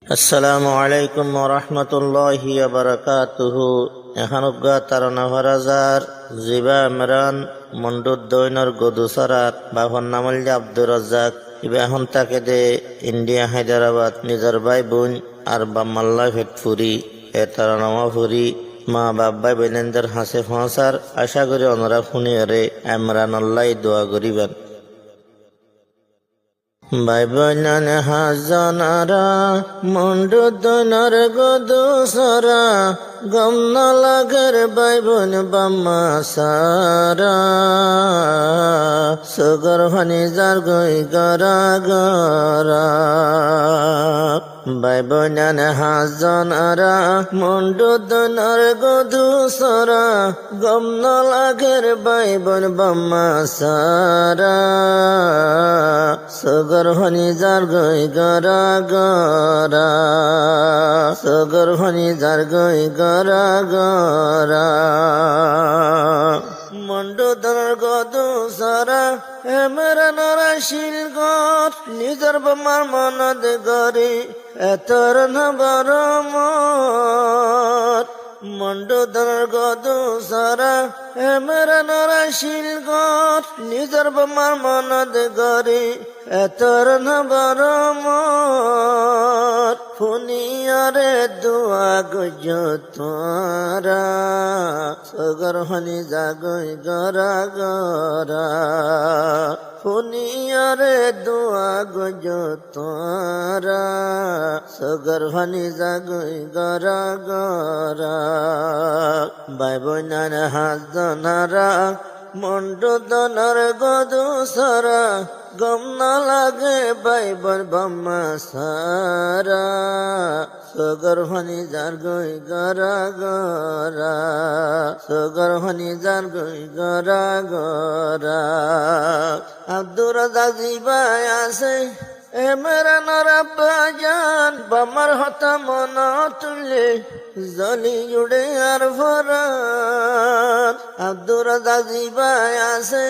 আসসালামু আলাইকুম ওয়া রাহমাতুল্লাহি ওয়া বারাকাতুহু। এখানগা তারানা ফারাজার জিবা ইমরান মন্ডুদ দৈনর গদুসারাত বাহন নামল আব্দুর রাজ্জাক ইবা এখন তাকে দে ইন্ডিয়া হায়দ্রাবাদ নিজর ভাই বোন আর বাম্মাল্লা ফেটফুরি এ তারানামা ফুরি মা বাব্বাই বেনেন্দার হাসে ফাঁসার আশা করি ওনারা শুনিয়ারে ইমরান আল্লাহ দোয়া করিবেন। ভাই বোন হাজানারা মন্ডু দৈনর গদুসারা গম না লাগের ভাই বোন বাম্মা সারা সুগর ভানি যার গই গরা গরা ভাই বোন হাজানারা মন্ডু দৈনর গদুসারা গম না লাগের ভাই বোন বাম্মা সারা সুগর ভানি যার গই গরা গরা সুগর ভানি যার গই গরা গরা মন্ডু দর গদু সারা হেমরা নরা শিলগর নিজর বামার মনদ গরি এতর নবর মত মন্ডু দর গদু সারা হেমরা নরা শিলগর নিজর বামার মনদ গরি এতর নবর মত ফুনিয়ারে দোয়া গজ তোরা সগর হনি জাগই গরা গরা ফুনিয়ারে দোয়া গজ তোরা সগর হনি জাগই গরা গরা ভাই বোনার হাজনারা মন্ডু দনর গদু সারা গম না লাগে ভাই বোন বাম্মা সারা সুগর ভানি যার গই গরা গরা সুগর ভানি যার গই গরা গরা আব্দুর রাজ্জাক জিবাই আছে এমরা নরাব্বা জান বামার হতা মন তুলে জলি জুড়ে আর ভরাত আব্দুর রাজ্জাক জিবাই আছে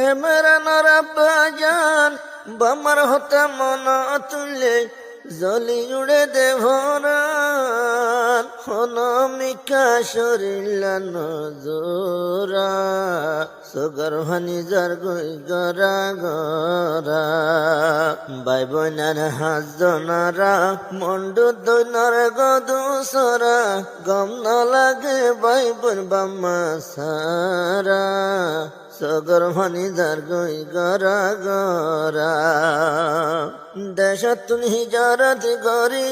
এমরা নরাব্বা জান বামার হতা মন তুলে জলি জুড়ে দে ভরাত হনমিকা শরীলা নজরা সুগর ভানি যার গই গরা গরা ভাই বোনার হাজনারা মন্ডু দৈনর গদু সরা গম না লাগে ভাই বোন বাম্মা সারা সুগর ভানি যার গই গরা গরা দেশতুন হিজারত গরি